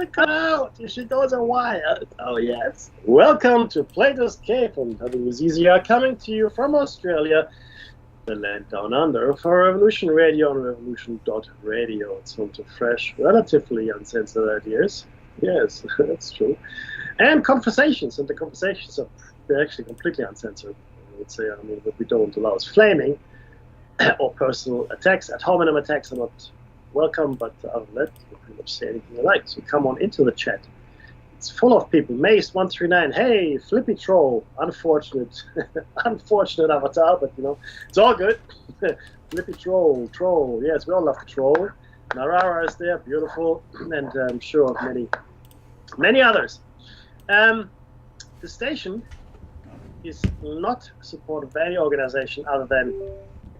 gonna come out. You should go to wild. Oh yes. Welcome to Platos Cave and WZZR, coming to you from Australia, the land down under, for Revolution Radio on revolution.radio. It's home to fresh, relatively uncensored ideas. Yes, that's true. And conversations, and the conversations are they're actually completely uncensored. I would say, what we don't allow is flaming or personal attacks. Ad hominem attacks are not welcome, but other than that, you can pretty much say anything you like. So come on into the chat. It's full of people. Mace139, hey, Flippy Troll, unfortunate avatar, but it's all good. Flippy Troll, yes, we all love the troll. Narara is there, beautiful, and I'm sure of many others. The station is not supported by any organization other than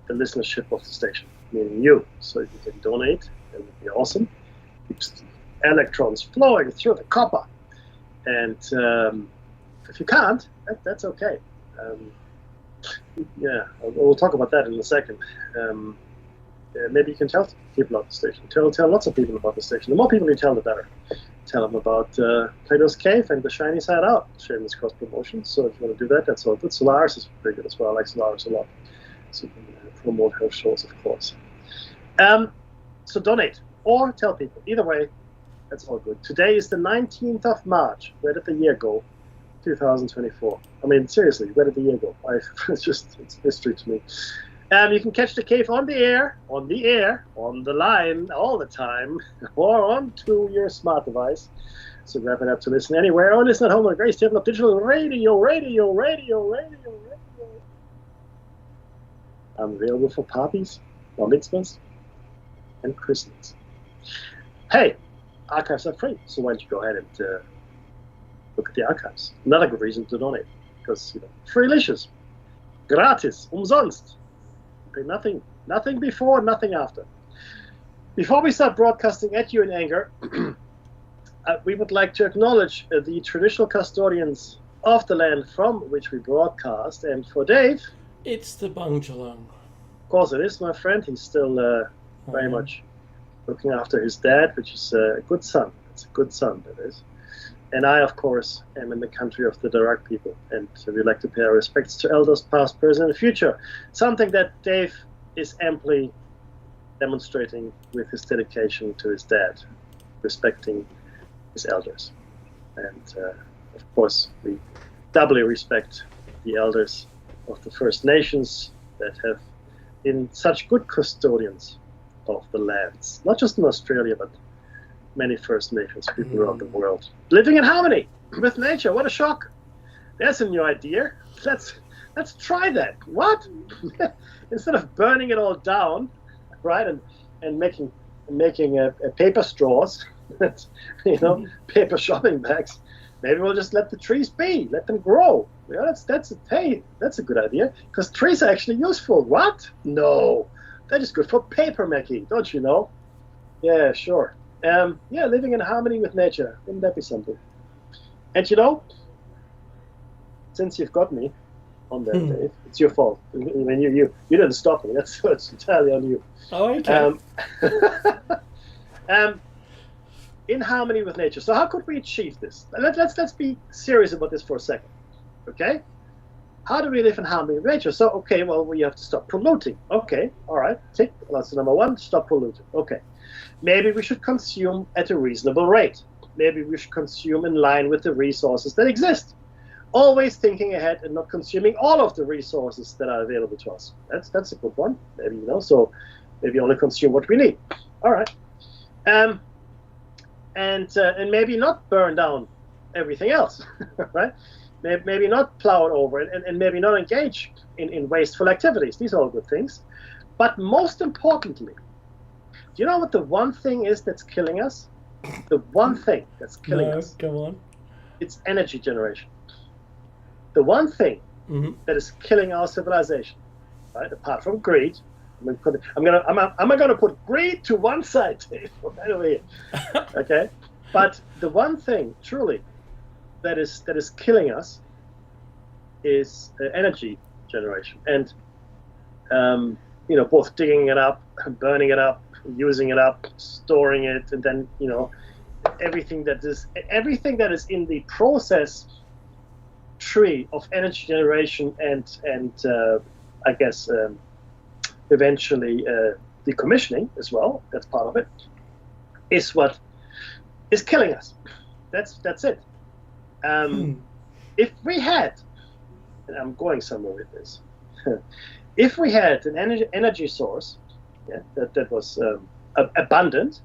the listenership of the station, meaning you. So if you can donate, that would be awesome. Keeps the electrons flowing through the copper. And if you can't, that's okay. We'll talk about that in a second. Maybe you can tell people about the station. Tell lots of people about the station. The more people you tell, the better. Tell them about Plato's Cave and the Shiny Side Out. Shameless cross promotion. So if you want to do that, that's all good. Solaris is pretty good as well. I like Solaris a lot. So you can promote her shows, of course. So donate or tell people. Either way, that's all good. Today is the 19th of March. Where did the year go? 2024. I mean, seriously, where did the year go? It's mystery to me. You can catch the cave on the air, on the line, all the time, or onto your smart device. So grab it up to listen anywhere, or listen at home on Grace Table of Digital Radio. I'm available for parties, bar mitzvahs, and christenings. Hey, archives are free, so why don't you go ahead and look at the archives. Another good reason to donate, because, freelicious, gratis, umsonst. Pay nothing before, nothing after. Before we start broadcasting at you in anger, we would like to acknowledge the traditional custodians of the land from which we broadcast. And for Dave, it's the Bungjalung. Of course it is, my friend. He's still very much looking after his dad, which is a good son. It's a good son, that is. And I, of course, am in the country of the Darak people, and we'd like to pay our respects to elders past, present, and future. Something that Dave is amply demonstrating with his dedication to his dad, respecting his elders. And, of course, we doubly respect the elders of the First Nations that have been such good custodians of the lands, not just in Australia, but many First Nations people around the world, living in harmony with nature. What a shock! That's a new idea. Let's try that. What? Instead of burning it all down, right, and making paper straws, paper shopping bags. Maybe we'll just let the trees be, let them grow. That's a good idea, because trees are actually useful. What? No, they're just good for paper making, don't you know? Yeah, sure. Living in harmony with nature. Wouldn't that be something? And since you've got me on that, Dave, it's your fault. I mean, you didn't stop me. That's entirely on you. Oh, okay. In harmony with nature. So how could we achieve this? Let's be serious about this for a second. Okay? How do we live in harmony with nature? So, okay, well, we have to stop polluting. Okay, all right. That's number one, stop polluting. Okay. Maybe we should consume at a reasonable rate. Maybe we should consume in line with the resources that exist. Always thinking ahead and not consuming all of the resources that are available to us. That's a good one. Maybe, so maybe only consume what we need. All right. And maybe not burn down everything else, right? Maybe not plow it over and maybe not engage in wasteful activities. These are all good things. But most importantly, do you know what the one thing is that's killing us? The one thing that's killing us. Come on. It's energy generation. The one thing that is killing our civilization, right? Apart from greed, I'm gonna put greed to one side, Dave, right over here. Okay, but the one thing truly that is killing us is energy generation, and both digging it up, burning it up, using it up, storing it, and then everything that is in the process tree of energy generation and I guess eventually decommissioning as well. That's part of it. Is what is killing us. That's it. If we had, and I'm going somewhere with this, if we had an energy source that was abundant,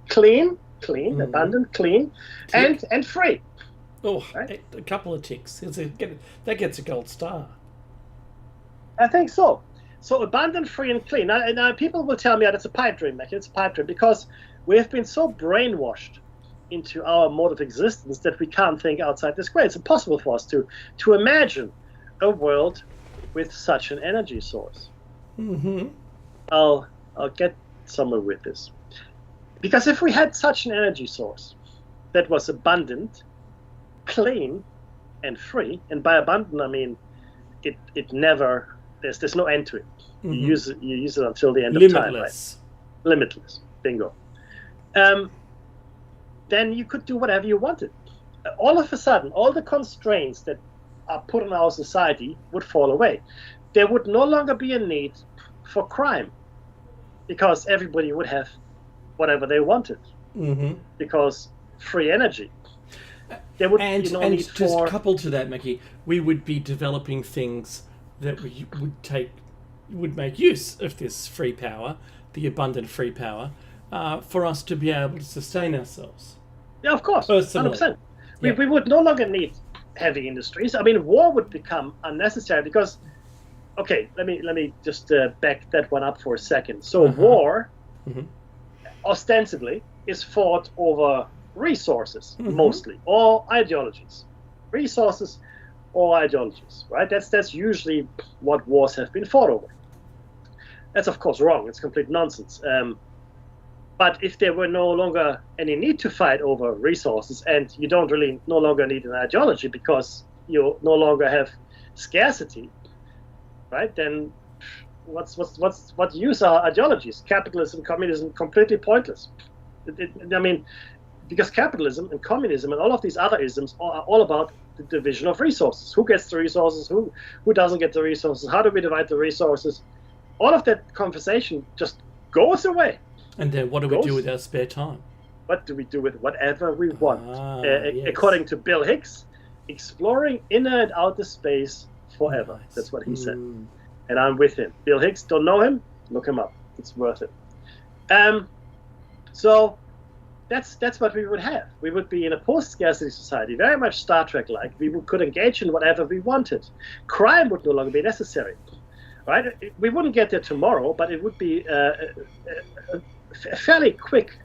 clean, abundant, clean, and free. Oh, right? A couple of ticks. That gets a gold star. I think so. So abundant, free, and clean. Now people will tell me that it's a pipe dream, Mackie. It's a pipe dream because we have been so brainwashed into our mode of existence that we can't think outside the square. It's impossible for us to imagine a world with such an energy source. Mm-hmm. I'll get somewhere with this. Because if we had such an energy source that was abundant, clean, and free, and by abundant I mean it never, there's no end to it. Mm-hmm. You use it until the end of time, right? Limitless. Bingo. Then you could do whatever you wanted. All of a sudden, all the constraints that are put on our society would fall away. There would no longer be a need for crime because everybody would have whatever they wanted. Mm-hmm. Because free energy. There would be no need for... just coupled to that, Mackie, we would be developing things that we would make use of this free power, the abundant free power, for us to be able to sustain ourselves. Yeah, of course, 100%. We would no longer need heavy industries. I mean, war would become unnecessary because, okay, let me just back that one up for a second. So war, ostensibly, is fought over resources, mostly, or ideologies. Resources or ideologies, right? That's usually what wars have been fought over. That's, of course, wrong. It's complete nonsense. But if there were no longer any need to fight over resources, and you don't really no longer need an ideology because you no longer have scarcity, right? Then what use are ideologies? Capitalism, communism, completely pointless. I mean, because capitalism and communism and all of these other isms are all about the division of resources. Who gets the resources? Who doesn't get the resources? How do we divide the resources? All of that conversation just goes away. And then what do we do with our spare time? What do we do with whatever we want? Yes. According to Bill Hicks, exploring inner and outer space forever. Nice. That's what he said. And I'm with him. Bill Hicks, don't know him? Look him up. It's worth it. So that's what we would have. We would be in a post-scarcity society, very much Star Trek-like. We could engage in whatever we wanted. Crime would no longer be necessary. Right? We wouldn't get there tomorrow, but it would be a fairly quick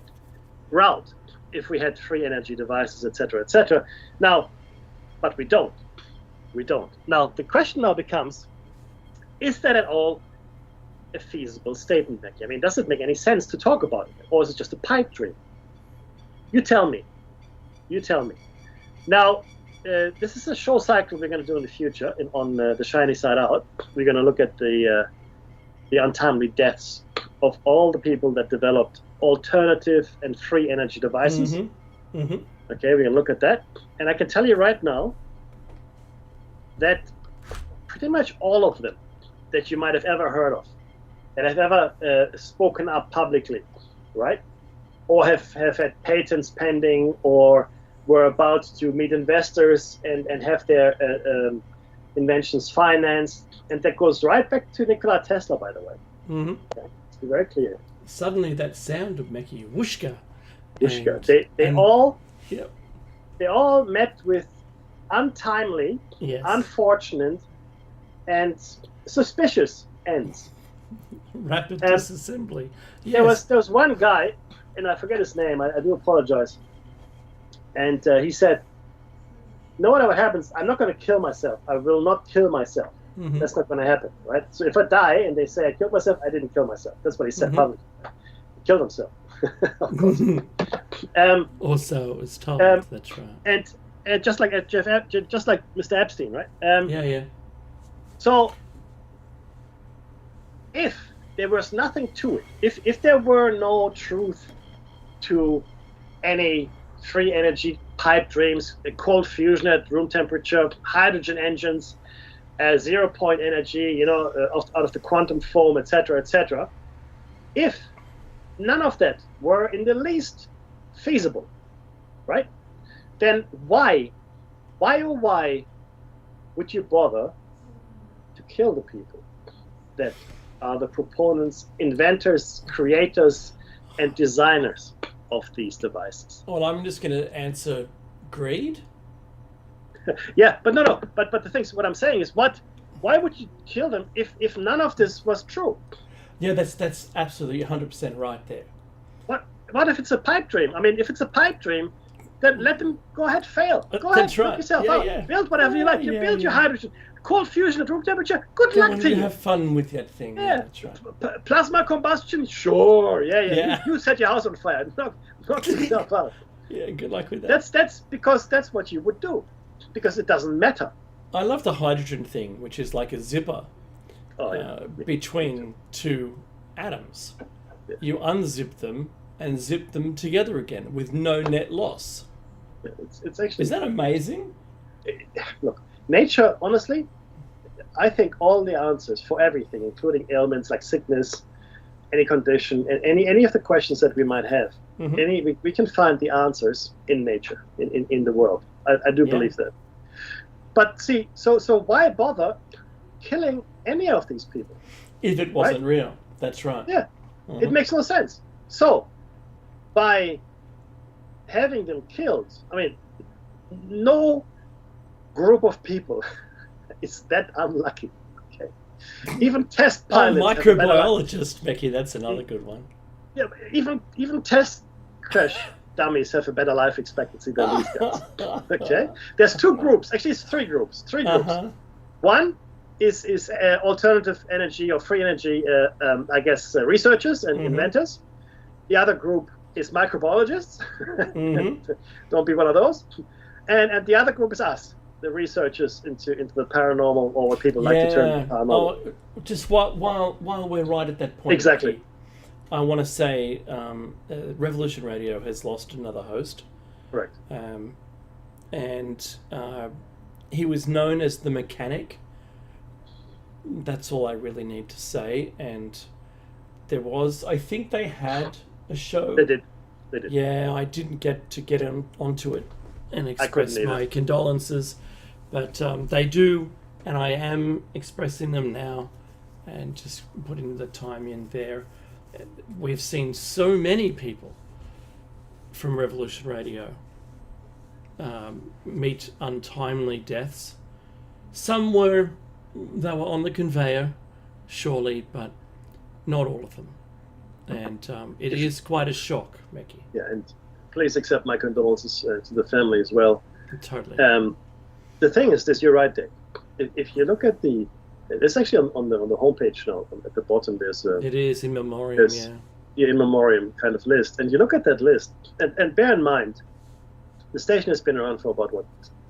route if we had free energy devices, etc., etc. Now, but we don't. We don't. Now, the question now becomes, is that at all a feasible statement, Becky? I mean, does it make any sense to talk about it? Or is it just a pipe dream? You tell me. You tell me. Now, this is a show cycle we're going to do in the future on The Shiny Side Out. We're going to look at the untimely deaths of all the people that developed alternative and free energy devices. Mm-hmm. Mm-hmm. Okay, we're going to look at that. And I can tell you right now that pretty much all of them that you might have ever heard of, that have ever spoken up publicly, right? Or have had patents pending, or were about to meet investors and have their inventions financed. And that goes right back to Nikola Tesla, by the way. Mm-hmm. Okay? To be very clear. Suddenly that sound of Mackie, whooshka. Whooshka. They all met with untimely, unfortunate, and suspicious ends. Rapid disassembly. Yes. There was one guy, and I forget his name, I do apologize. And he said, no matter what happens, I'm not going to kill myself. I will not kill myself. Mm-hmm. That's not going to happen, right? So if I die and they say I killed myself, I didn't kill myself. That's what he said publicly. He killed himself. Of course. Also, it was told. That's right. And just like just like Mr. Epstein, right? Yeah. So if there was nothing to it, if there were no truth to any free energy pipe dreams, cold fusion at room temperature, hydrogen engines, 0 point energy, out of the quantum foam, etc., etc. If none of that were in the least feasible, right? Then why would you bother to kill the people that are the proponents, inventors, creators, and designers of these devices? Well, I'm just going to answer greed. Yeah, but no. But the thing is, what I'm saying is, why would you kill them if none of this was true? Yeah, that's absolutely 100% right there. What if it's a pipe dream? I mean, if it's a pipe dream, then let them go ahead, fail. Go ahead, That's right. knock yourself Yeah, out. yeah. Build whatever you like. You Yeah, build your yeah. hydrogen, cold fusion at room temperature. Good Go luck on, to you you. have fun with that thing. Yeah, that's right. Plasma combustion, sure. Yeah. Yeah. You set your house on fire. Knock yourself out. Yeah, good luck with that. That's because that's what you would do, because it doesn't matter. I love the hydrogen thing, which is like a zipper between two atoms. Yeah. You unzip them and zip them together again with no net loss. It's actually. Is that amazing? Look, nature, honestly, I think all the answers for everything, including ailments like sickness, any condition, and any of the questions that we might have, we can find the answers in nature, in the world. I do believe that. But see, so why bother killing any of these people? If it wasn't real. That's right. Yeah, it makes no sense. So, by having them killed, I mean, no group of people is that unlucky. Okay, even test pilots. Microbiologist, Becky, that's another good one. Yeah, even test crash dummies have a better life expectancy than these guys. Okay, there's two groups. Actually, it's three groups. One is alternative energy or free energy, researchers and inventors. The other group is microbiologists. Don't be one of those. And the other group is us, the researchers into the paranormal, or what people like to term paranormal. Just while we're right at that point, exactly. Becky, I want to say Revolution Radio has lost another host. Correct. And he was known as the mechanic. That's all I really need to say. And I think they had a show. They did. Yeah, I didn't get onto it and express my condolences, but they do, and I am expressing them now, and just putting the time in there. We've seen so many people from Revolution Radio meet untimely deaths. Some were on the conveyor, surely, but not all of them. And it is quite a shock, Becky. Yeah, and please accept my condolences to the family as well. Totally. The thing is this, you're right, Dick. If you look at it's actually on the homepage now, at the bottom there's it is in memoriam, in memoriam kind of list. And you look at that list, and bear in mind, the station has been around for about,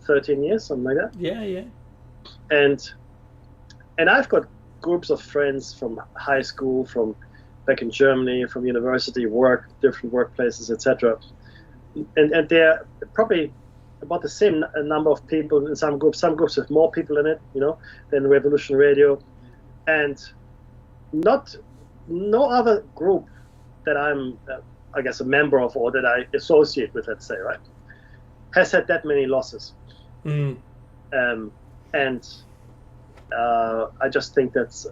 13 years, something like that? Yeah. And I've got groups of friends from high school, from back in Germany, from university, different workplaces, etc. And they're probably about the same number of people in some groups. Some groups have more people in it, than Revolution Radio. And no other group that I'm, a member of, or that I associate with, let's say, right, has had that many losses. And I just think that's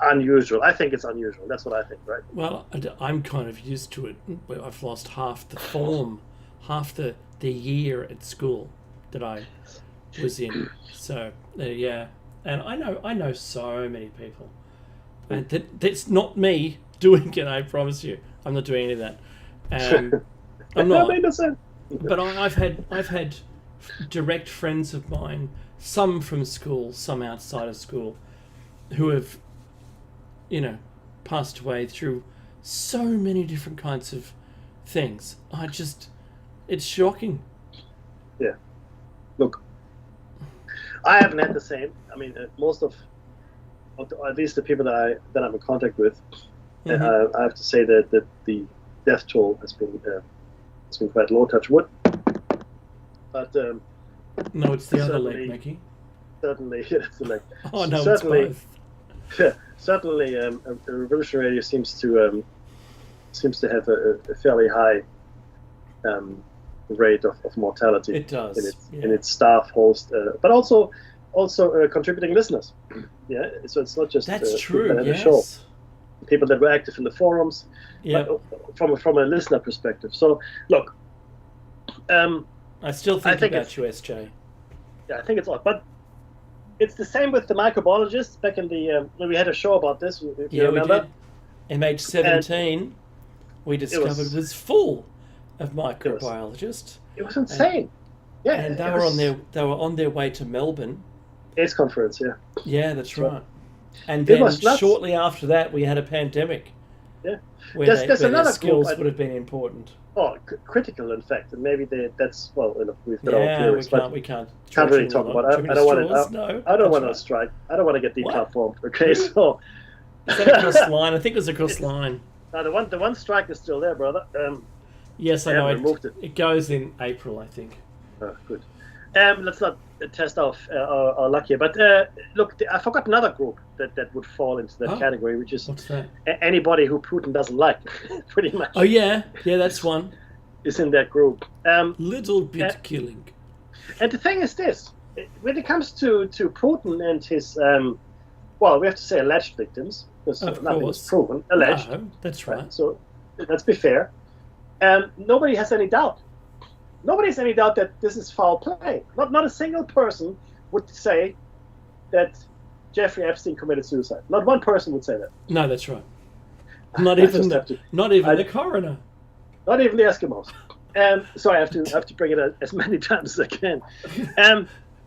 unusual. I think it's unusual. That's what I think, right? Well, I'm kind of used to it. I've lost half the form, half the year at school that I was in. So yeah, and I know so many people, and that's not me doing it. I promise you, I'm not doing any of that. I'm not. But I've had direct friends of mine, some from school, some outside of school, who have, passed away through so many different kinds of things. It's shocking. Yeah. Look, I haven't had the same. I mean, most of at least the people that I'm in contact with, I have to say that the death toll has been It's been quite low, touch wood. But No, it's the other leg, certainly, Mickey. certainly, it's the leg. Oh no, Certainly, it's both. certainly, a revolutionary radio seems to have a fairly high rate of mortality It does. in its staff, host, but also contributing listeners. Yeah, so it's not just That's people true. that had a Yes. show, people that were active in the forums, Yeah. but from a listener perspective. So look, I still I think think about you, SJ. yeah, I think it's odd, but it's the same with the microbiologists. Back in the when we had a show about this, if you Yeah, we remember. did. MH17, we discovered was full of microbiologists. It was insane. Yeah, And they it were was on their way to Melbourne. AIDS conference. Yeah, Yeah, that's So, right. And it then was nuts. shortly after that, we had a pandemic. Yeah. Where, There's where another their skills group would have been important. critical, in fact, and maybe that's we've got our Yeah, theories, but we can't really talk about it. I don't want to. No, I don't want to that's strike. I don't want to get What? deplatformed. Okay, so right. Is that across line? I think it was across line. now the one strike is still there, brother. Yes, I They know. haven't removed it. It goes in April, I think. Good. Let's not test off our luck here, but look, I forgot another group that would fall into that category, which is What's that? anybody who Putin doesn't like, pretty much. Oh yeah, that's one. Is in that group. Little bit killing. And the thing is this: when it comes to Putin and his, well, we have to say alleged victims, because Of nothing course. is proven. Alleged. No, that's right. So let's be fair. Nobody has any doubt. Nobody has any doubt that this is foul play. Not a single person would say that Jeffrey Epstein committed suicide. Not one person would say that. No, that's right. Not even I- the coroner. Not even the Eskimos. So I have to bring it as many times as I can.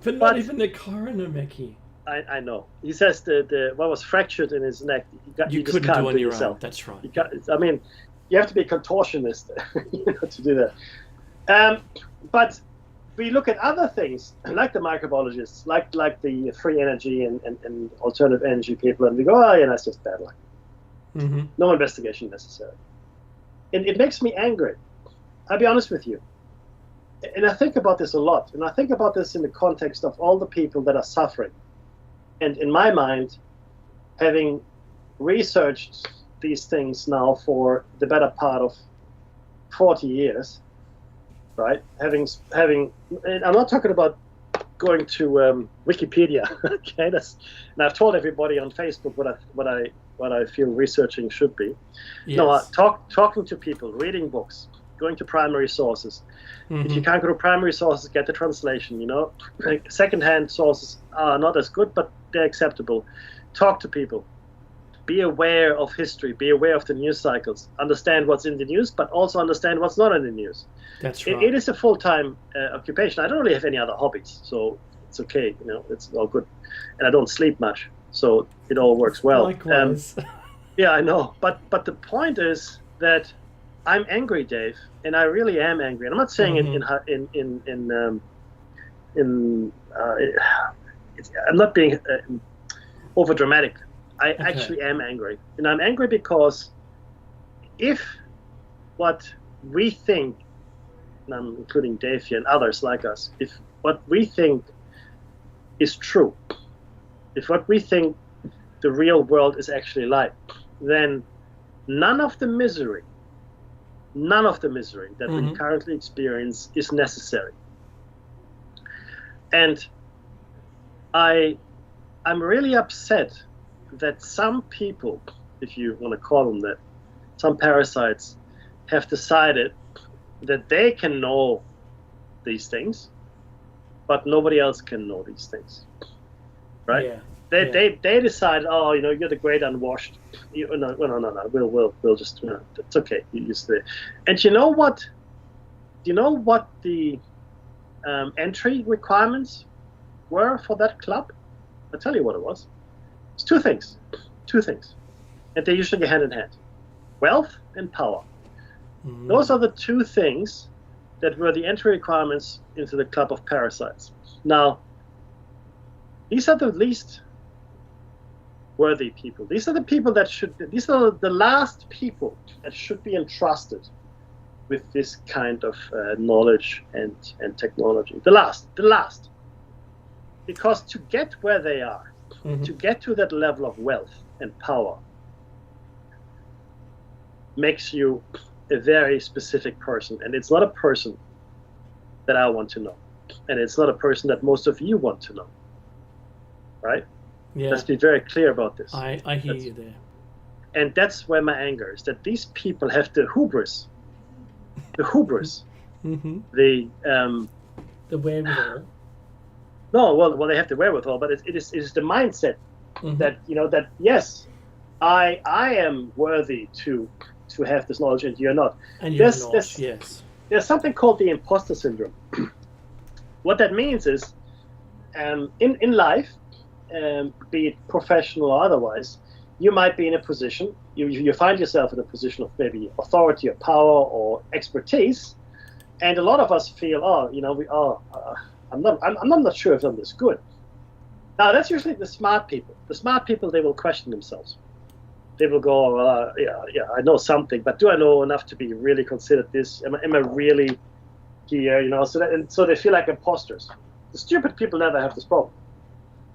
But not even the coroner, Mickey. I know. He says the what was fractured in his neck. You just couldn't can't do on your yourself. own. That's right. I mean, you have to be a contortionist to do that. But we look at other things like the microbiologists, like the free energy and alternative energy people, and we go, oh yeah, that's just bad luck. Mm-hmm. No investigation necessary. And it makes me angry. I'll be honest with you. And I think about this a lot. And I think about this in the context of all the people that are suffering. And in my mind, having researched these things now for the better part of 40 years, right? Having, and I'm not talking about going to Wikipedia, okay? And I've told everybody on Facebook what I feel researching should be. Yes. No, talking to people, reading books, going to primary sources. Mm-hmm. If you can't go to primary sources, get the translation. You know, secondhand sources are not as good, but they're acceptable. Talk to people. Be aware of history. Be aware of the news cycles. Understand what's in the news, but also understand what's not in the news. That's right. It is a full-time occupation. I don't really have any other hobbies, so it's okay. You know, it's all good, and I don't sleep much, so it all works well. Likewise. Yeah, I know, but the point is that I'm angry, Dave, and I really am angry. And I'm not saying I'm not being over dramatic. I actually am angry, and I'm angry because if what we think, and I'm including Dave here and others like us, if what we think is true, if what we think the real world is actually like, then none of the misery that we currently experience is necessary. And I'm really upset that some people, if you want to call them that, some parasites, have decided that they can know these things, but nobody else can know these things, right? Yeah. They decide, oh, you know, you're the great unwashed. No. We'll just, you know, it's okay. You stay. And you know what? Do you know what the entry requirements were for that club? I'll tell you what it was. It's two things, and they usually go hand in hand: wealth and power. Mm-hmm. Those are the two things that were the entry requirements into the club of parasites. Now, these are the least worthy people. These are the people that these are the last people that should be entrusted with this kind of knowledge and technology. The last. Because to get where they are, to get to that level of wealth and power, makes you a very specific person. And it's not a person that I want to know. And it's not a person that most of you want to know. Right? Yeah. Let's be very clear about this. I hear you there. And that's where my anger is, that these people have the hubris. The hubris. The wherewithal. No, well, they have the wherewithal, but it is the mindset that, that yes, I am worthy to have this knowledge and you're not. And you're not, yes. There's something called the imposter syndrome. What that means is, in life, be it professional or otherwise, you might be in a position, you find yourself in a position of maybe authority or power or expertise, and a lot of us feel, I'm not sure if I'm this good. Now, that's usually the smart people. The smart people, they will question themselves. They will go, I know something, but do I know enough to be really considered this? Am I really here? So they feel like imposters. The stupid people never have this problem.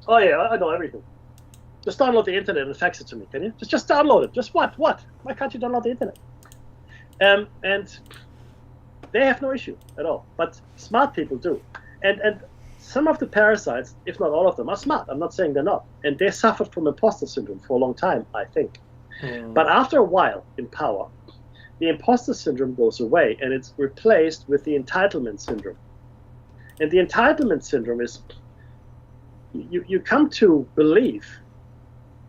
Oh yeah, I know everything. Just download the internet and fax it to me, can you? Just download it. Just what? Why can't you download the internet? And they have no issue at all. But smart people do. And some of the parasites, if not all of them, are smart. I'm not saying they're not. And they suffered from imposter syndrome for a long time, I think. But after a while in power, the imposter syndrome goes away and it's replaced with the entitlement syndrome. And the entitlement syndrome is you come to believe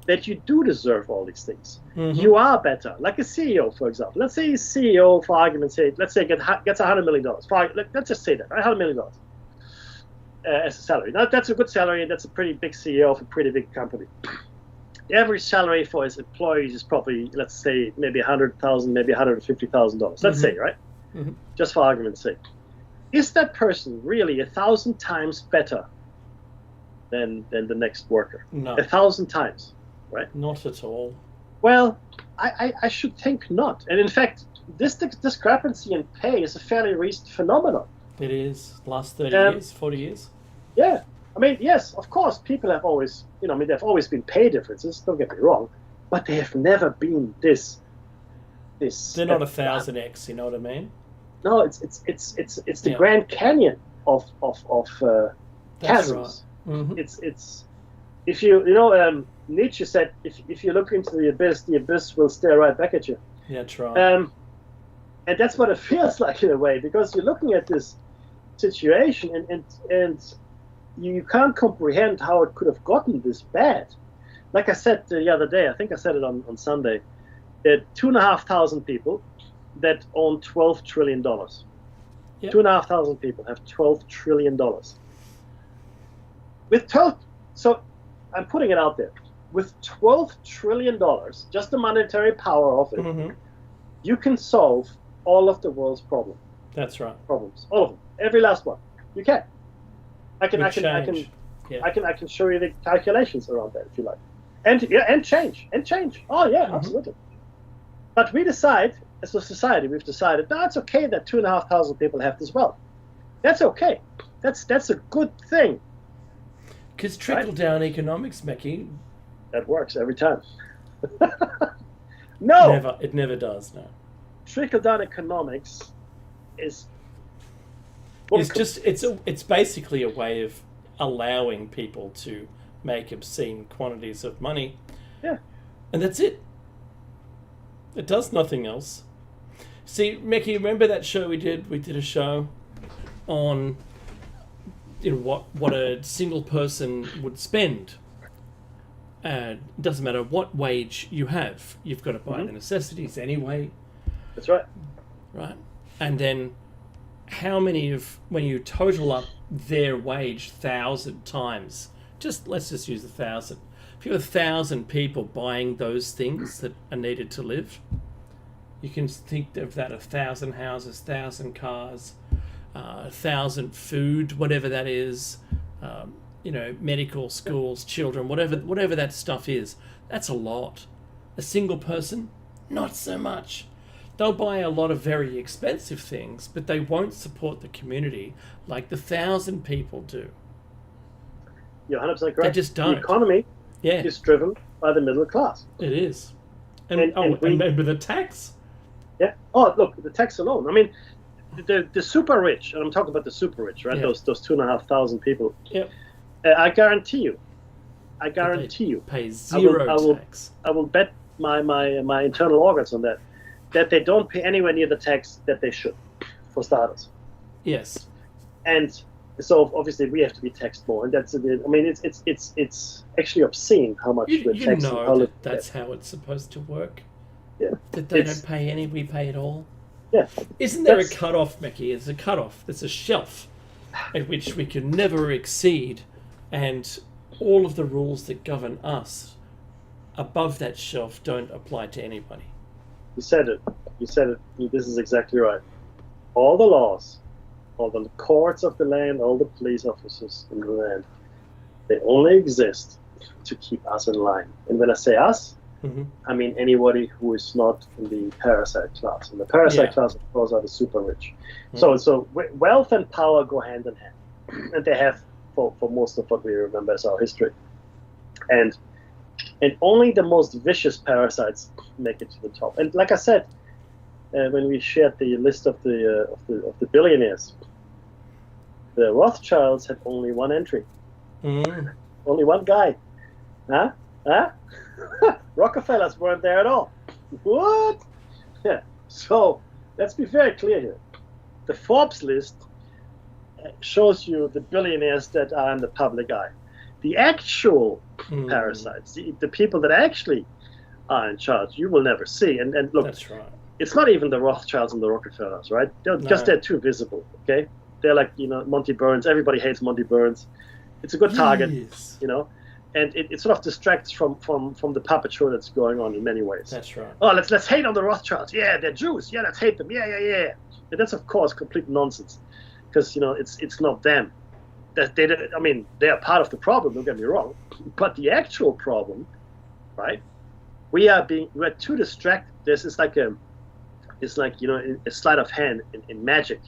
that you do deserve all these things. You are better. Like a CEO, for example. Let's say a CEO, for argument's sake, gets $100 million. Let's just say that, right? $100 million as a salary. Now, that's a good salary, and that's a pretty big CEO of a pretty big company. The average salary for his employees is probably, let's say, maybe $100,000, maybe $150,000. Let's say, right? Just for argument's sake. Is that person really 1,000 times better than the next worker? No. 1,000 times, right? Not at all. Well, I should think not. And in fact, this discrepancy in pay is a fairly recent phenomenon. It is. Last 30 years, 40 years. Yeah. I mean, yes, of course, people have always, there've always been pay differences, don't get me wrong, but they have never been this. They're not 1,000x, you know what I mean? No, it's the Grand Canyon of chasms. Right. It's if you Nietzsche said if you look into the abyss will stare right back at you. Yeah, that's right. And that's what it feels like in a way, because you're looking at this situation and you can't comprehend how it could have gotten this bad. Like I said the other day, I think I said it on Sunday, there are 2,500 people that own $12 trillion. Yep. 2,500 people have $12 trillion. So I'm putting it out there. With $12 trillion, just the monetary power of it, you can solve all of the world's problems. That's right. Problems, all of them, every last one. You can. I can show you the calculations around that if you like, and change. Oh yeah, absolutely. But we decide, as a society, we've decided, no, it's okay that 2,500 people have this wealth. That's okay. That's a good thing. Because trickle-down economics, Mickey. That works every time. No! It never does, no. Trickle-down economics is... It's basically a way of allowing people to make obscene quantities of money. Yeah. And that's it. It does nothing else. See, Mickey, remember that show we did? We did a show on what a single person would spend. It doesn't matter what wage you have. You've got to buy the necessities anyway. That's right. Right. And then how many when you total up their wage 1,000 times, let's just use 1,000. If you have 1,000 people buying those things that are needed to live, you can think of that 1,000 houses, 1,000 cars, 1,000 food, whatever that is, medical, schools, children, whatever that stuff is. That's a lot. A single person, not so much. They'll buy a lot of very expensive things, but they won't support the community like the 1,000 people do. You're 100% correct. They just don't. The economy is driven by the middle class. It is. And with the tax? Yeah. Oh, look, the tax alone. I mean, the super rich, and I'm talking about the super rich, right? Yeah. Those 2,500 people. Yep. I guarantee you. Pay zero tax. I will bet my internal organs on that they don't pay anywhere near the tax that they should, for starters. Yes. And so obviously we have to be taxed more, and that's. I mean, it's actually obscene how much we're taxed. You know that's how it's supposed to work. Yeah. That they don't pay any, we pay it all. Yeah. Isn't there a cutoff, Mickey? There's a cutoff. There's a shelf at which we can never exceed, and all of the rules that govern us above that shelf don't apply to anybody. You said it. This is exactly right. All the laws, all the courts of the land, all the police officers in the land, they only exist to keep us in line. And when I say us, I mean anybody who is not in the parasite class. And the parasite class, of course, are the super rich. So wealth and power go hand in hand. And they have for most of what we remember as our history. And only the most vicious parasites make it to the top. And like I said, when we shared the list of the billionaires, the Rothschilds had only one entry, only one guy. Huh? Rockefellers weren't there at all. What? Yeah. So let's be very clear here. The Forbes list shows you the billionaires that are in the public eye. The actual parasites, the people that actually are in charge, you will never see. And look, that's right. It's not even the Rothschilds and the Rockefellers, right? They're too visible, okay? They're like, Monty Burns. Everybody hates Monty Burns. It's a good target, and it sort of distracts from the puppet show that's going on in many ways. That's right. Oh, let's hate on the Rothschilds. Yeah, they're Jews. Yeah, let's hate them. Yeah. And that's, of course, complete nonsense, because, it's not them. They are part of the problem, don't get me wrong, but the actual problem, right? We're too distracted. It's like a sleight of hand in magic.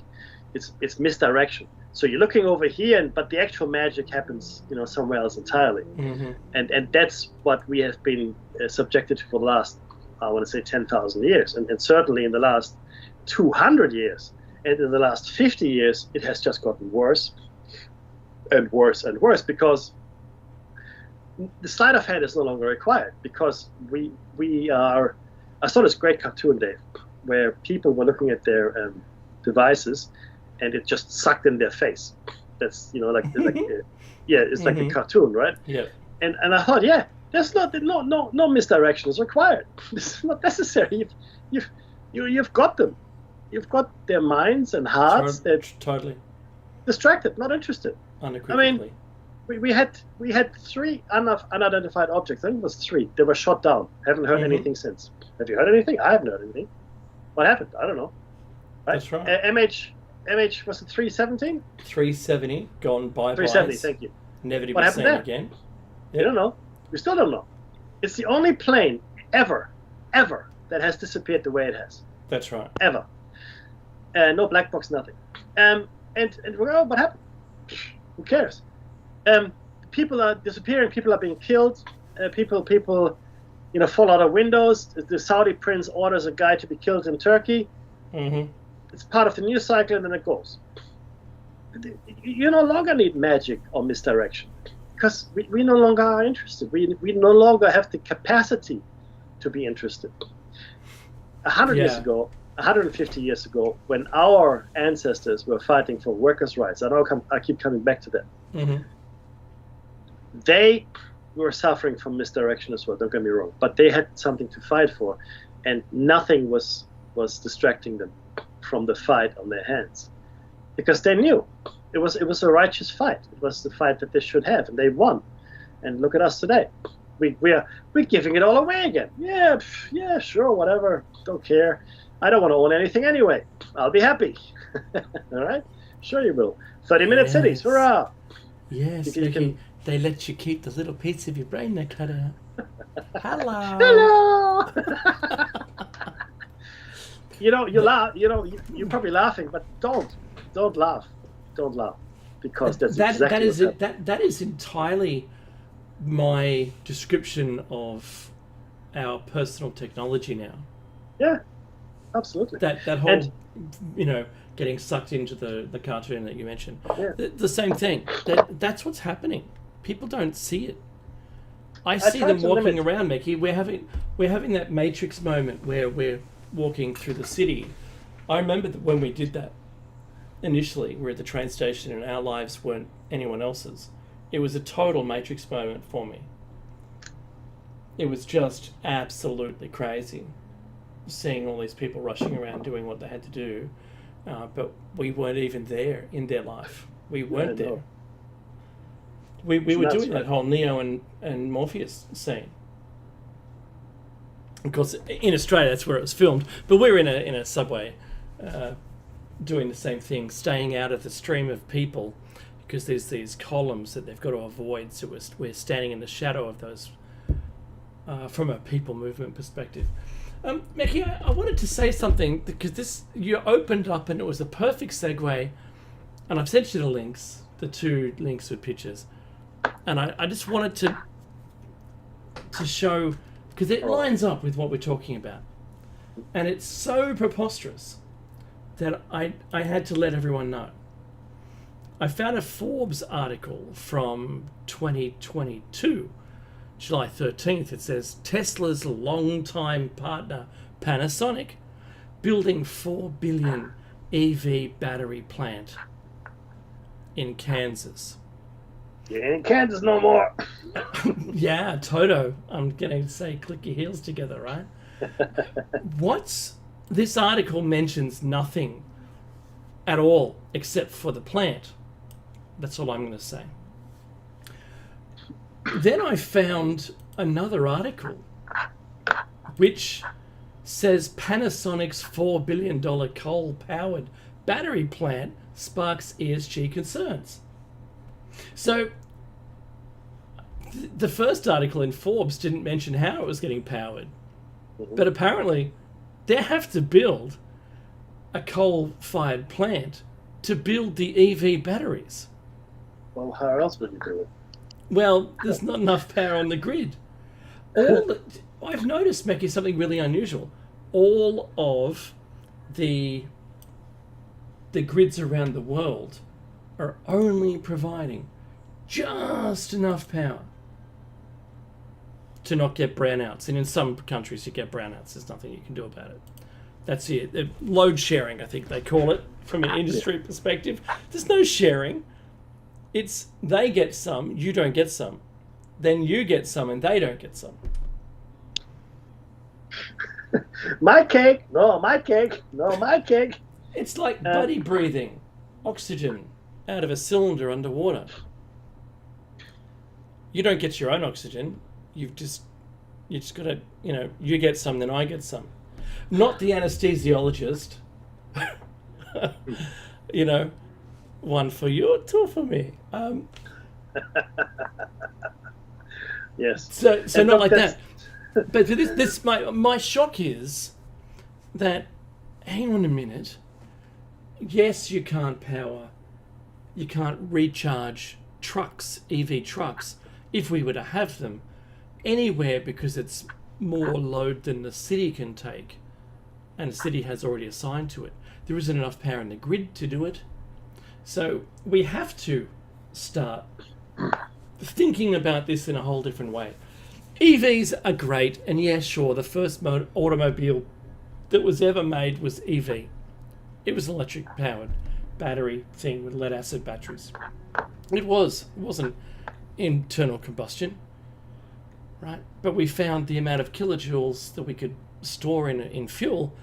It's misdirection. So you're looking over here, but the actual magic happens, somewhere else entirely. And that's what we have been subjected to for the last, I want to say, 10,000 years, and certainly in the last 200 years, and in the last 50 years, it has just gotten worse and worse and worse, because the sleight of hand is no longer required, because we are. I saw this great cartoon, Dave, where people were looking at their devices, and it just sucked in their face. That's it's like a cartoon, right? Yeah. And I thought, there's no misdirection is required. This is not necessary. You've got them. You've got their minds and hearts. They're totally distracted, not interested. Unequivocally. I mean, we had 3 unidentified objects. I think it was 3. They were shot down. Haven't heard anything since. Have you heard anything? I haven't heard anything. What happened? I don't know. Right? That's right. MH was it 317? 370 gone by. 370. Thank you. Never to be seen again. Yep. We don't know. We still don't know. It's the only plane ever that has disappeared the way it has. That's right. Ever. No black box, nothing. And what happened? Who cares? People are disappearing. People are being killed. People, fall out of windows. The Saudi prince orders a guy to be killed in Turkey. It's part of the news cycle, and then it goes. You no longer need magic or misdirection, because we no longer are interested. We no longer have the capacity to be interested. 100 years ago, 150 years ago, when our ancestors were fighting for workers' rights, I keep coming back to that. They were suffering from misdirection as well, don't get me wrong, but they had something to fight for, and nothing was distracting them from the fight on their hands, because they knew it was a righteous fight. It was the fight that they should have, and they won. And look at us today. We're giving it all away again. Yeah, sure, whatever. Don't care. I don't want to own anything anyway. I'll be happy. All right? Sure you will. 30-minute cities. Hurrah! Yes, they let you keep the little piece of your brain they cut out. Hello! Hello! you laugh. You're probably laughing, but don't laugh, because that's exactly what's happening. That is entirely my description of our personal technology now. Yeah, absolutely. That whole, getting sucked into the cartoon that you mentioned. Yeah. The same thing. That's what's happening. People don't see it. I see them walking around, Mickey. We're having that Matrix moment where we're walking through the city. I remember that when we did that initially, we're at the train station and our lives weren't anyone else's. It was a total Matrix moment for me. It was just absolutely crazy, seeing all these people rushing around doing what they had to do, but we weren't even there in their life. We weren't there. No. We were doing that whole Neo and Morpheus scene. Of course, in Australia, that's where it was filmed. But we're in a subway doing the same thing, staying out of the stream of people because there's these columns that they've got to avoid. So we're standing in the shadow of those from a people movement perspective. Mickey, I wanted to say something because you opened up and it was a perfect segue. And I've sent you the links, the 2 links with pictures. And I just wanted to show, because it lines up with what we're talking about. And it's so preposterous that I had to let everyone know. I found a Forbes article from 2022, July 13th. It says, Tesla's longtime partner, Panasonic, building $4 billion EV battery plant in Kansas. You ain't in Kansas no more. Yeah, Toto. I'm going to say click your heels together, right? This article mentions nothing at all except for the plant. That's all I'm going to say. Then I found another article which says Panasonic's $4 billion coal-powered battery plant sparks ESG concerns. So, the first article in Forbes didn't mention how it was getting powered. But apparently, they have to build a coal-fired plant to build the EV batteries. Well, how else would you do it? Well, there's not enough power on the grid. I've noticed, Mickey, something really unusual. All of the grids around the world are only providing just enough power to not get brownouts. And in some countries you get brownouts. There's nothing you can do about it. That's it. Load sharing, I think they call it, from an industry perspective. There's no sharing. It's they get some, you don't get some. Then you get some and they don't get some. My cake. No, my cake. No, my cake. It's like buddy breathing oxygen out of a cylinder underwater. You don't get your own oxygen. You just got to, you get some, then I get some. Not the anesthesiologist. One for you, 2 for me. Yes. So not like that. But for this my shock is that, hang on a minute. Yes, you can't recharge trucks, EV trucks, if we were to have them anywhere because it's more load than the city can take, and the city has already assigned to it. There isn't enough power in the grid to do it. So we have to start thinking about this in a whole different way. EVs are great, and yeah, sure, the first automobile that was ever made was EV. It was an electric-powered battery thing with lead-acid batteries. It wasn't internal combustion, right? But we found the amount of kilojoules that we could store in fuel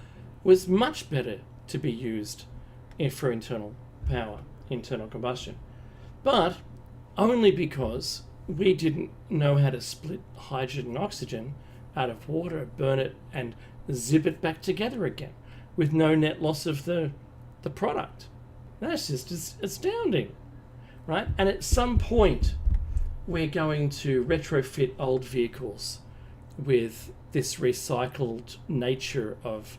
was much better to be used for internal power, internal combustion. But only because we didn't know how to split hydrogen and oxygen out of water, burn it, and zip it back together again with no net loss of the product. That's just astounding, right? And at some point, we're going to retrofit old vehicles with this recycled nature of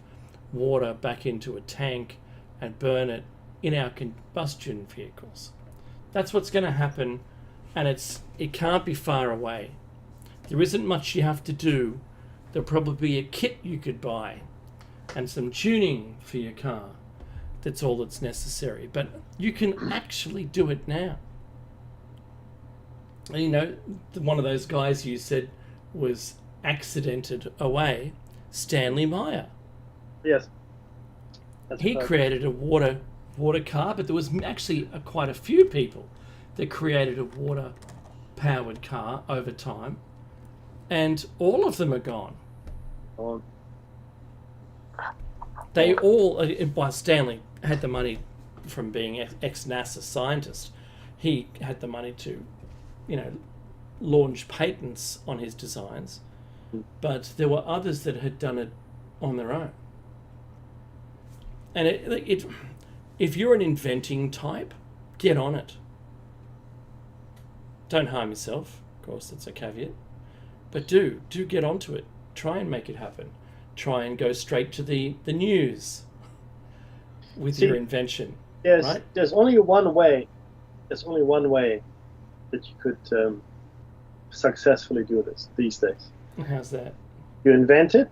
water back into a tank and burn it in our combustion vehicles. That's what's going to happen, and it can't be far away. There isn't much you have to do. There'll probably be a kit you could buy and some tuning for your car. That's all that's necessary. But you can actually do it now. You know, one of those guys you said was accidented away, Stanley Meyer. Yes. He created a water car, but there was actually quite a few people that created a water-powered car over time, and all of them are gone. They all, well, Stanley had the money from being ex-NASA scientist. He had the money to, launch patents on his designs, but there were others that had done it on their own. And if you're an inventing type, get on it. Don't harm yourself, of course, that's a caveat. But do get onto it. Try and make it happen. Try and go straight to the news with your invention. Yes, right? There's only one way that you could successfully do this these days. How's that? You invent it,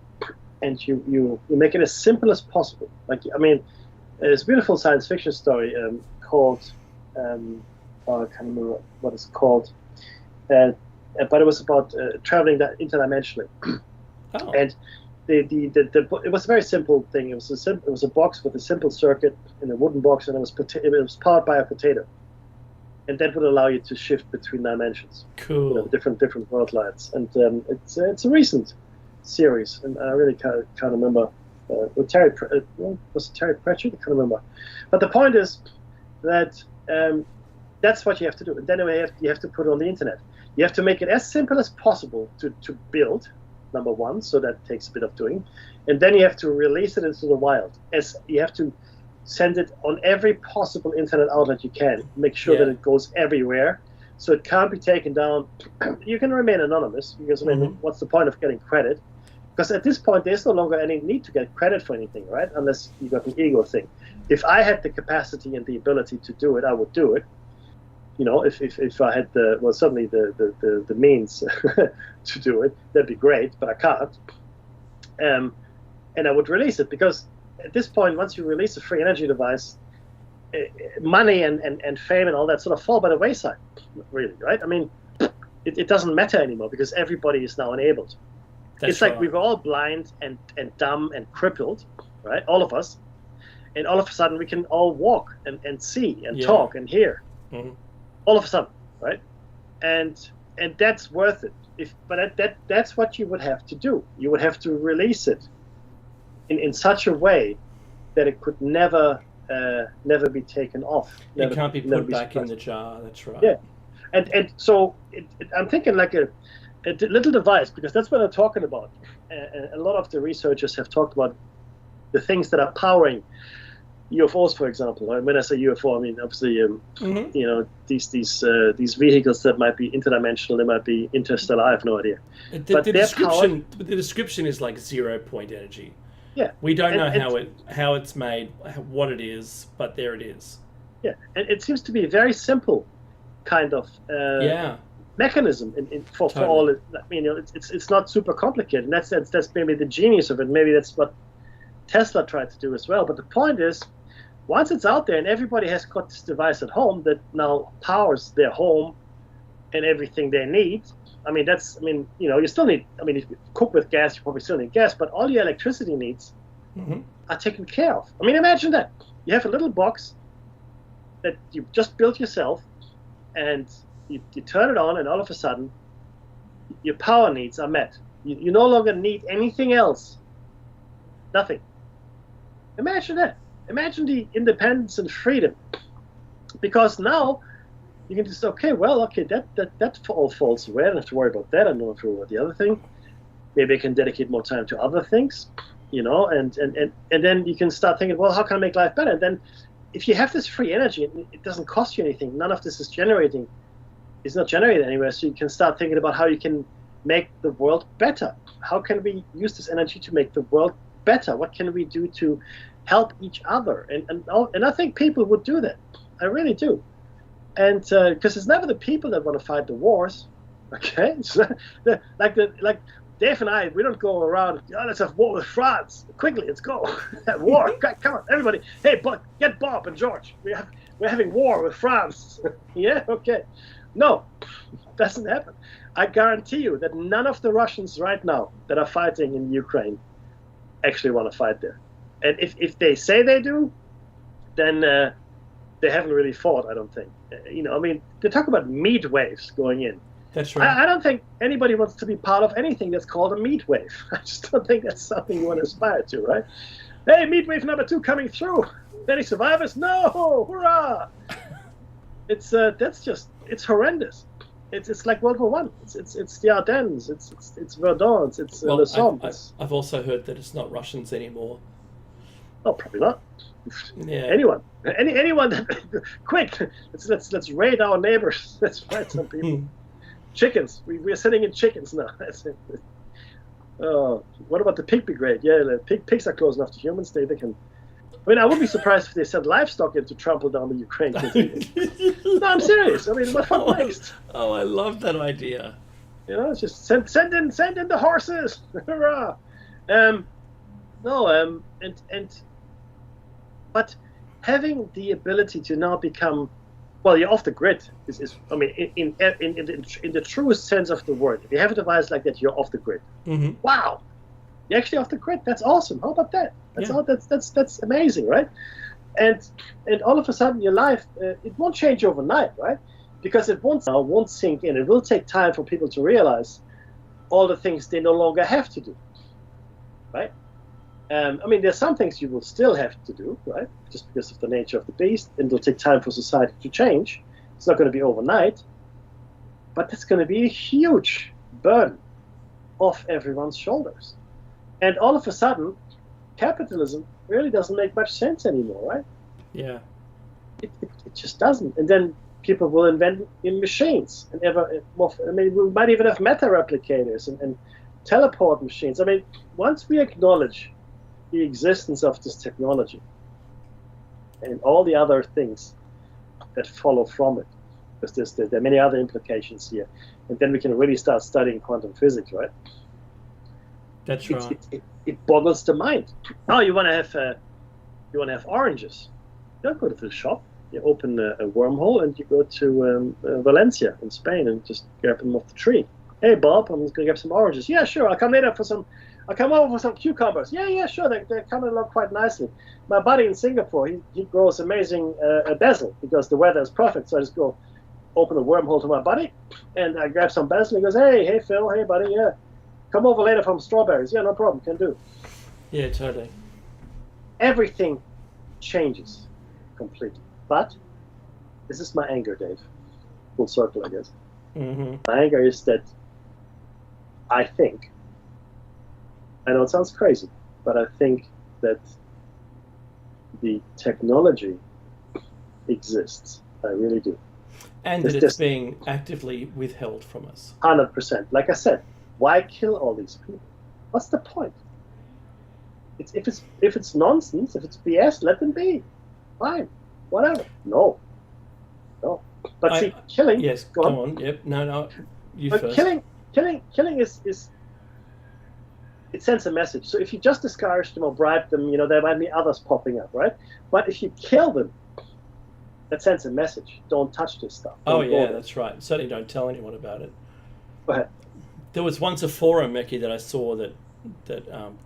and you make it as simple as possible. There's a beautiful science fiction story called I can't remember what it's called, but it was about traveling interdimensionally. Oh. And it was a very simple thing. It was a box with a simple circuit in a wooden box, and it was powered by a potato, and that would allow you to shift between dimensions. Cool. Different world lines, and it's a recent series, and I really can't remember. Was it Terry Pratchett? I can't remember. But the point is that that's what you have to do. And then you have to put it on the internet. You have to make it as simple as possible to build, number one, so that takes a bit of doing. And then you have to release it into the wild. As you have to send it on every possible internet outlet you can. Make sure that it goes everywhere, so it can't be taken down. You can remain anonymous, because what's the point of getting credit? Because at this point, there's no longer any need to get credit for anything, right? Unless you got an ego thing. If I had the capacity and the ability to do it, I would do it. If I had certainly the means to do it, that'd be great, but I can't. And I would release it, because at this point, once you release a free energy device, money and fame and all that sort of fall by the wayside, really, right? I mean, it doesn't matter anymore, because everybody is now enabled. It's like we were all blind and dumb and crippled, right? All of us. And all of a sudden we can all walk and see and talk and hear. Mm-hmm. All of a sudden, right? And that's worth it. But that's what you would have to do. You would have to release it in such a way that it could never be taken off. It can't be put back in the jar. That's right. Yeah. And so I'm thinking like a little device, because that's what I'm talking about. A lot of the researchers have talked about the things that are powering UFOs, for example. When I say UFO, I mean obviously, these vehicles that might be interdimensional, they might be interstellar. I have no idea. The description is like 0-point energy. Yeah, we don't know how it's made, what it is, but there it is. Yeah, and it seems to be a very simple kind of mechanism for all. I mean, it's not super complicated. In that sense, that's maybe the genius of it. Maybe that's what Tesla tried to do as well. But the point is, once it's out there and everybody has got this device at home that now powers their home and everything they need. I mean, you still need. I mean, if you cook with gas, you probably still need gas, but all your electricity needs are taken care of. I mean, imagine that you have a little box that you just built yourself, and you turn it on, and all of a sudden, your power needs are met. You no longer need anything else. Nothing. Imagine that. Imagine the independence and freedom. Because now you can just, that all falls away. I don't have to worry about that. I don't have to worry about the other thing. Maybe I can dedicate more time to other things, and then you can start thinking, well, how can I make life better? And then if you have this free energy, it doesn't cost you anything. None of this is not generated anywhere. So you can start thinking about how you can make the world better. How can we use this energy to make the world better? What can we do to help each other? And I think people would do that. I really do. And because it's never the people that want to fight the wars, okay? It's not, like Dave and I, we don't go around. Oh, let's have war with France quickly. Let's go. Have war. Come on, everybody. Hey, get Bob and George. We're having war with France. Yeah, okay. No, it doesn't happen. I guarantee you that none of the Russians right now that are fighting in Ukraine actually want to fight there. And if they say they do, then they haven't really fought, I don't think. I mean, they talk about meat waves going in. That's right. I don't think anybody wants to be part of anything that's called a meat wave. I just don't think that's something you want to aspire to, right? Hey, meat wave number 2 coming through. Any survivors? No! Hurrah! It's horrendous. It's like World War One. It's the Ardennes. It's Verdun. It's the Somme. I've also heard that it's not Russians anymore. Oh, probably not. Yeah. Anyone that quick. Let's raid our neighbors. Let's find some people. Chickens. We're sending in chickens now. That's it. Oh, what about the pig brigade? Yeah, the pigs are close enough to humans. They can. I mean, I wouldn't be surprised if they sent livestock in to trample down the Ukraine. No, I'm serious. I mean, what next? Oh, I love that idea. It's just send in the horses. Hurrah! But having the ability to now become, well, you're off the grid is I mean, in the truest sense of the word. If you have a device like that, you're off the grid. Mm-hmm. Wow, you're actually off the grid. That's awesome. How about that? That's amazing, right? And all of a sudden, your life it won't change overnight, right? Because it won't sink in. It will take time for people to realize all the things they no longer have to do, right? I mean, there's some things you will still have to do, right? Just because of the nature of the beast, and it'll take time for society to change. It's not going to be overnight, but that's going to be a huge burden off everyone's shoulders. And all of a sudden, capitalism really doesn't make much sense anymore, right? Yeah. It just doesn't. And then people will invent in machines. I mean, we might even have meta replicators and teleport machines. I mean, once we acknowledge the existence of this technology and all the other things that follow from it, because there are many other implications here, and then we can really start studying quantum physics, right? That's right. It boggles the mind. Oh, you want to have oranges? You don't go to the shop. You open a wormhole and you go to Valencia in Spain and just grab them off the tree. Hey, Bob, I'm just going to grab some oranges. Yeah, sure. I'll come later I'll come over for some cucumbers. Yeah, sure. They're coming along quite nicely. My buddy in Singapore, he grows amazing basil because the weather is perfect. So I just go open a wormhole to my buddy and I grab some basil. He goes, hey, Phil. Hey, buddy. Yeah. Come over later from strawberries. Yeah, no problem. Can do. Yeah, totally. Everything changes completely. But this is my anger, Dave. Full circle, I guess. Mm-hmm. My anger is that I know it sounds crazy, but I think that the technology exists. I really do. And that it's being actively withheld from us. 100%. Like I said, why kill all these people? What's the point? If it's nonsense, if it's BS, let them be. Fine. Whatever. No. But see, killing. Yes. Go on. Yep. No. You but first. Killing is it sends a message. So if you just discourage them or bribe them, there might be others popping up, right? But if you kill them, that sends a message. Don't touch this stuff. That's right. Certainly don't tell anyone about it. Go ahead. There was once a forum, Mickey, that I saw that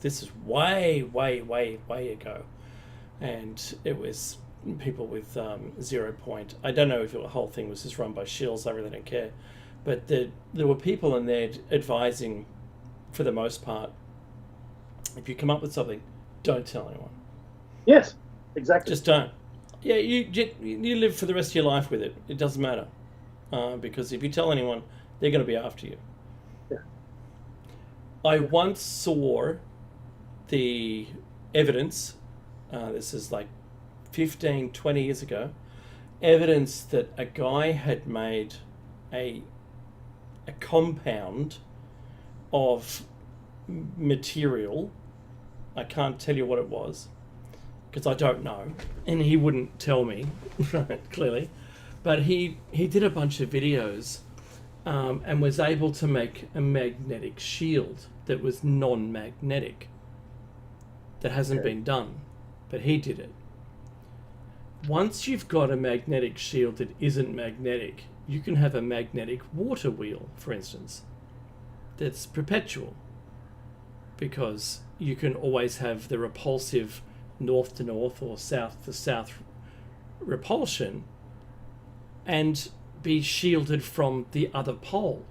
this is way ago, and it was people with 0 point. I don't know if the whole thing was just run by shills. I really don't care, but there were people in there advising, for the most part, if you come up with something, don't tell anyone. Yes, exactly. Just don't. Yeah, you live for the rest of your life with it. It doesn't matter, because if you tell anyone, they're going to be after you. Yeah. I once saw the evidence, this is like 15, 20 years ago, evidence that a guy had made a compound of material I can't tell you what it was because I don't know, and he wouldn't tell me, clearly. But he did a bunch of videos and was able to make a magnetic shield that was non-magnetic. That hasn't been done, but he did it. Once you've got a magnetic shield that isn't magnetic, you can have a magnetic water wheel, for instance, that's perpetual, because you can always have the repulsive north to north or south to south repulsion and be shielded from the other pole.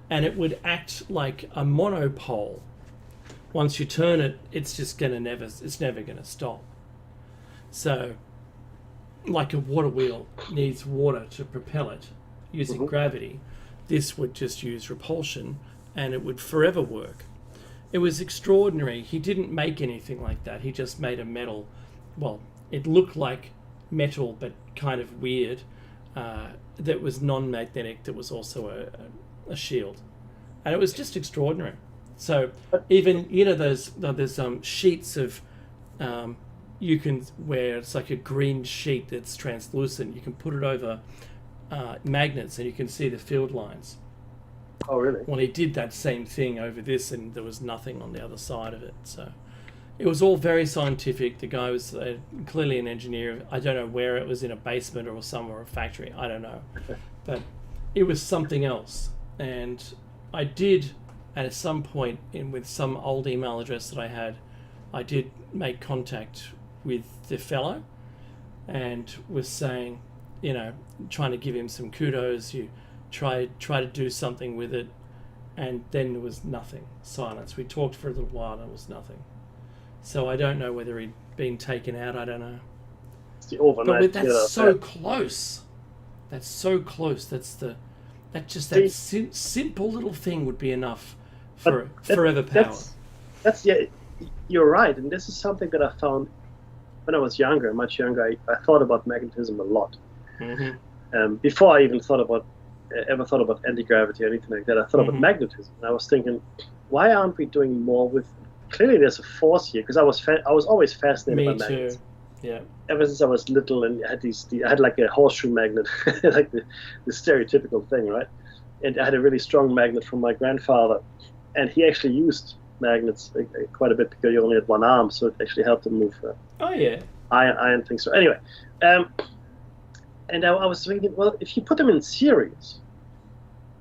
And it would act like a monopole. Once you turn it, it's just it's never gonna stop. So, like a water wheel needs water to propel it using gravity, this would just use repulsion and it would forever work. It was extraordinary. He didn't make anything like that. He just made a metal, well, it looked like metal but kind of weird, that was non-magnetic, that was also a shield. And it was just extraordinary. So even, there's sheets of, you can, where it's like a green sheet that's translucent, you can put it over magnets and you can see the field lines. Oh, really? Well, he did that same thing over this and there was nothing on the other side of it. So it was all very scientific. The guy was clearly an engineer. I don't know where it was, in a basement or somewhere, a factory. I don't know. But it was something else. And I did, at some point, with some old email address that I did make contact with the fellow and was saying, trying to give him some kudos. You try to do something with it, and then there was nothing. Silence. We talked for a little while and it was nothing. So I don't know whether he'd been taken out. I don't know. It's the overnight. But that's so close. That's so close. That simple little thing would be enough for forever power. That's you're right, and this is something that I found when I was younger, much younger. I thought about magnetism a lot. Before I even ever thought about anti-gravity or anything like that, I thought about magnetism. And I was thinking, why aren't we doing more with? Clearly, there's a force here, because I was always fascinated by magnets. Me too. Yeah. Ever since I was little, and I had like a horseshoe magnet, like the stereotypical thing, right? And I had a really strong magnet from my grandfather, and he actually used magnets quite a bit because he only had one arm, so it actually helped him move. Iron things. So anyway, and I was thinking, well, if you put them in series,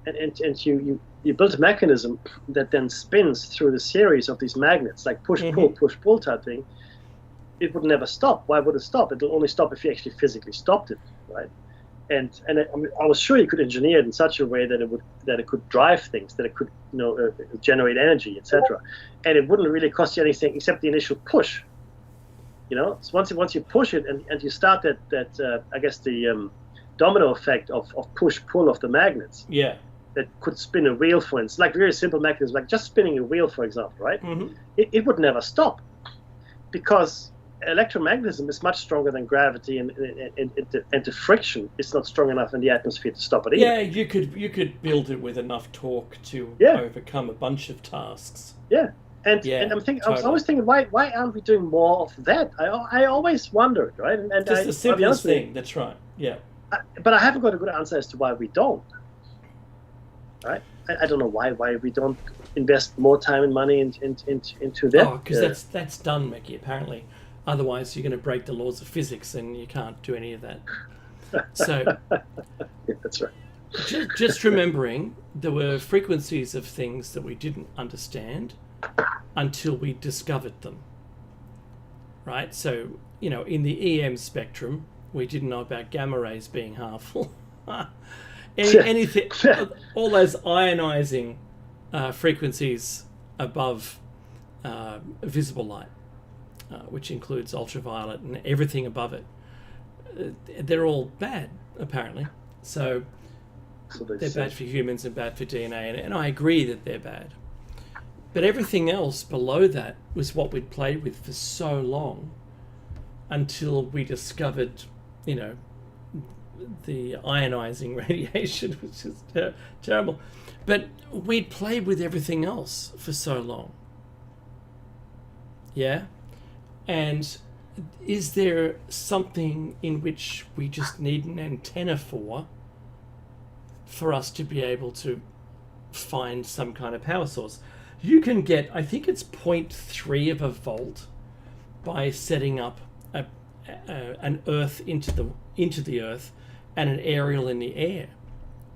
and you build a mechanism that then spins through the series of these magnets, like push-pull type thing, it would never stop. Why would it stop? It'll only stop if you actually physically stopped it, right? And I was sure you could engineer it in such a way that it could drive things, that it could generate energy, etc. And it wouldn't really cost you anything except the initial push. So once you push it and you start that I guess the domino effect of push-pull of the magnets. Yeah. That could spin a wheel, for instance, like very simple mechanism, like just spinning a wheel, for example, right? It would never stop, because electromagnetism is much stronger than gravity, and the friction is not strong enough in the atmosphere to stop it either. Yeah, you could build it with enough torque to overcome a bunch of tasks. Yeah. And I'm thinking, totally. I was always thinking, why aren't we doing more of that? I always wondered, right? And just the simplest thing. That's right. Yeah. But I haven't got a good answer as to why we don't. Right? I don't know why we don't invest more time and money into that. Oh, because that's done, Mickey. Apparently, otherwise you're going to break the laws of physics, and you can't do any of that. So, yeah, that's right. Just remembering, there were frequencies of things that we didn't understand until we discovered them. Right? So, in the EM spectrum, we didn't know about gamma rays being harmful. Anything, all those ionizing frequencies above visible light, which includes ultraviolet and everything above it, they're all bad, apparently. So they're bad for humans and bad for DNA, and I agree that they're bad. But everything else below that was what we'd played with for so long, until we discovered, the ionizing radiation, which is terrible. But we'd played with everything else for so long. Yeah? And is there something in which we just need an antenna for us to be able to find some kind of power source? You can get, I think it's 0.3 of a volt by setting up an earth into the earth and an aerial in the air.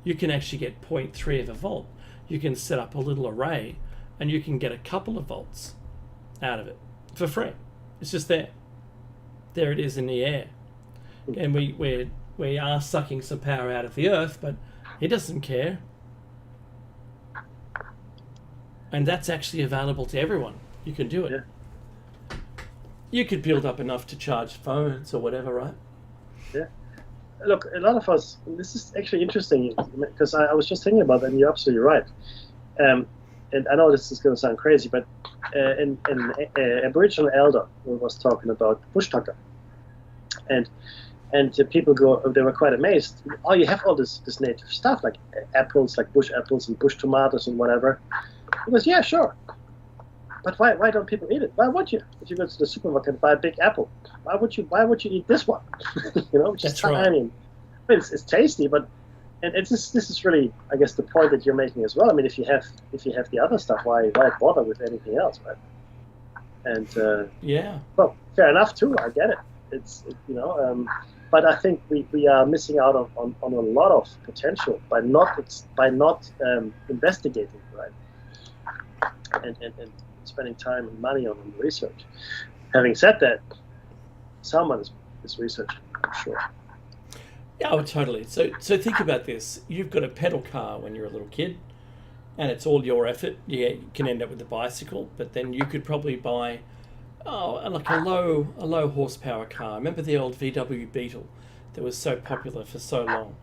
You can actually get 0.3 of a volt. You can set up a little array and you can get a couple of volts out of it for free. It's just there. There it is in the air. And we are sucking some power out of the earth, but it doesn't care. And that's actually available to everyone. You can do it. Yeah. You could build up enough to charge phones or whatever, right? Yeah. Look, a lot of us, this is actually interesting because I was just thinking about that and you're absolutely right. And I know this is going to sound crazy, but an Aboriginal elder was talking about bush tucker. And the people they were quite amazed. Oh, you have all this native stuff like apples, like bush apples and bush tomatoes and whatever. He goes, yeah, sure. But why don't people eat it? Why would you? If you go to the supermarket and buy a big apple, why would you eat this one? Which That's is right. I mean, it's tasty, but this is really, I guess, the point that you're making as well. I mean, if you have the other stuff, why bother with anything else, right? And yeah. Well, fair enough too. I get it. But I think we are missing out on a lot of potential by not investigating, right? And spending time and money on research. Having said that, someone is researching, I'm sure. Yeah, oh, totally. So think about this. You've got a pedal car when you're a little kid, and it's all your effort. Yeah, you can end up with a bicycle, but then you could probably buy like a low horsepower car. Remember the old VW Beetle that was so popular for so long,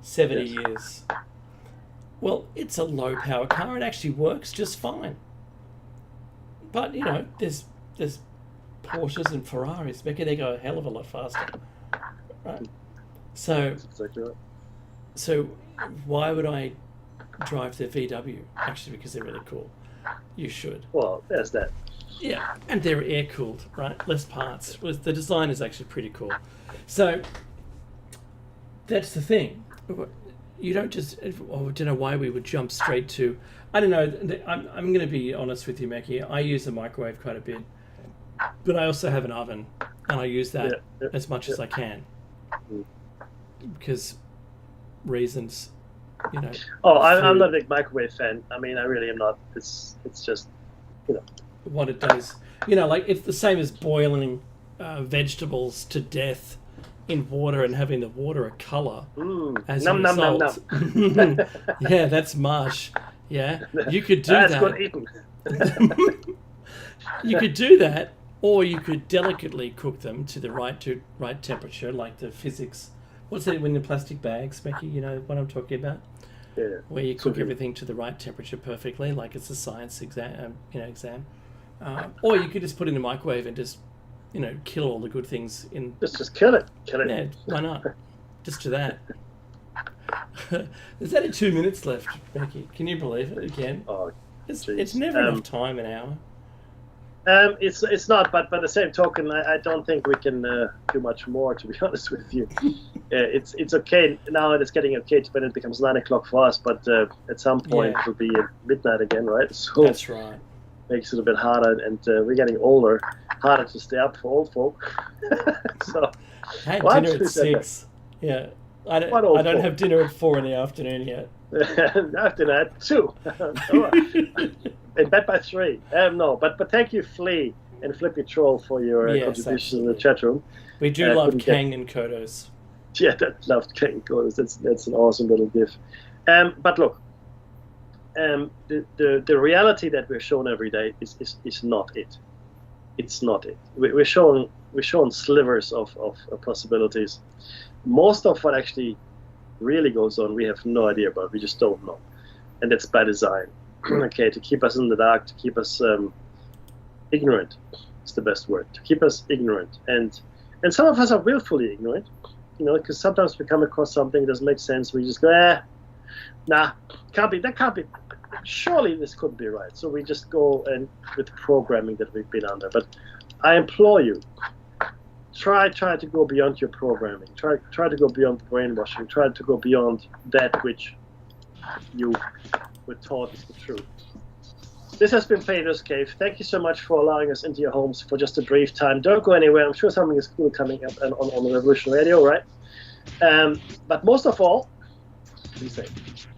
70 Yes. years. Well, it's a low power car. It actually works just fine. But there's Porsches and Ferraris. Maybe they go a hell of a lot faster, right? So, That's exactly right. so why would I drive the VW? Actually, because they're really cool. You should. Well, there's that. Yeah, and they're air cooled, right? Less parts. The design is actually pretty cool. So that's the thing. You don't just. I don't know why we would jump straight to. I don't know. I'm going to be honest with you, Mackie. I use a microwave quite a bit, but I also have an oven, and I use that as much as I can because reasons. Oh, I'm not a big microwave fan. I mean, I really am not. It's just, what it does. Like it's the same as boiling vegetables to death in water and having the water a color as a result. Yeah, that's mush. Yeah, you could do that. That's good eating. You could do that, or you could delicately cook them to the right temperature, like the physics. What's that in the plastic bags, Becky? You know what I'm talking about? Yeah. Where you cook everything to the right temperature perfectly, like it's a science exam. Or you could just put it in the microwave and just, kill all the good things in. Just kill it. Yeah, why not? Just do that. There's only 2 minutes left, Becky. Can you believe it again? Oh, it's never enough time, an hour. It's not, but by the same token, I don't think we can do much more. To be honest with you, it's okay now. It's getting okay when it becomes 9 o'clock for us. But at some point it'll be midnight again, right? So that's right. Makes it a bit harder, and we're getting older. Harder to stay up for old folk. So I had dinner at 6. Yeah, I don't have dinner at 4 in the afternoon yet. After that, 2. In bed by 3. No, but thank you, Flea and Flippy Troll, for your contribution in the chat room. We do love Kang and Kodos. Yeah, that loved Kang and Kodos. That's an awesome little gift. But look, the reality that we're shown every day is not it. It's not it. We're shown slivers of possibilities. Most of what actually really goes on, we have no idea about. We just don't know, and that's by design. Okay, to keep us in the dark, to keep us ignorant is the best word. To keep us ignorant, and some of us are willfully ignorant. Because sometimes we come across something that doesn't make sense. We just go, nah, can't be. surely this couldn't be right. So we just go and with programming that we've been under. But I implore you, try to go beyond your programming. Try to go beyond brainwashing. Try to go beyond that which you were taught is the truth. This has been Platos Cave. Thank you so much for allowing us into your homes for just a brief time. Don't go anywhere. I'm sure something is cool coming up on the Revolution Radio, right? But most of all, be safe.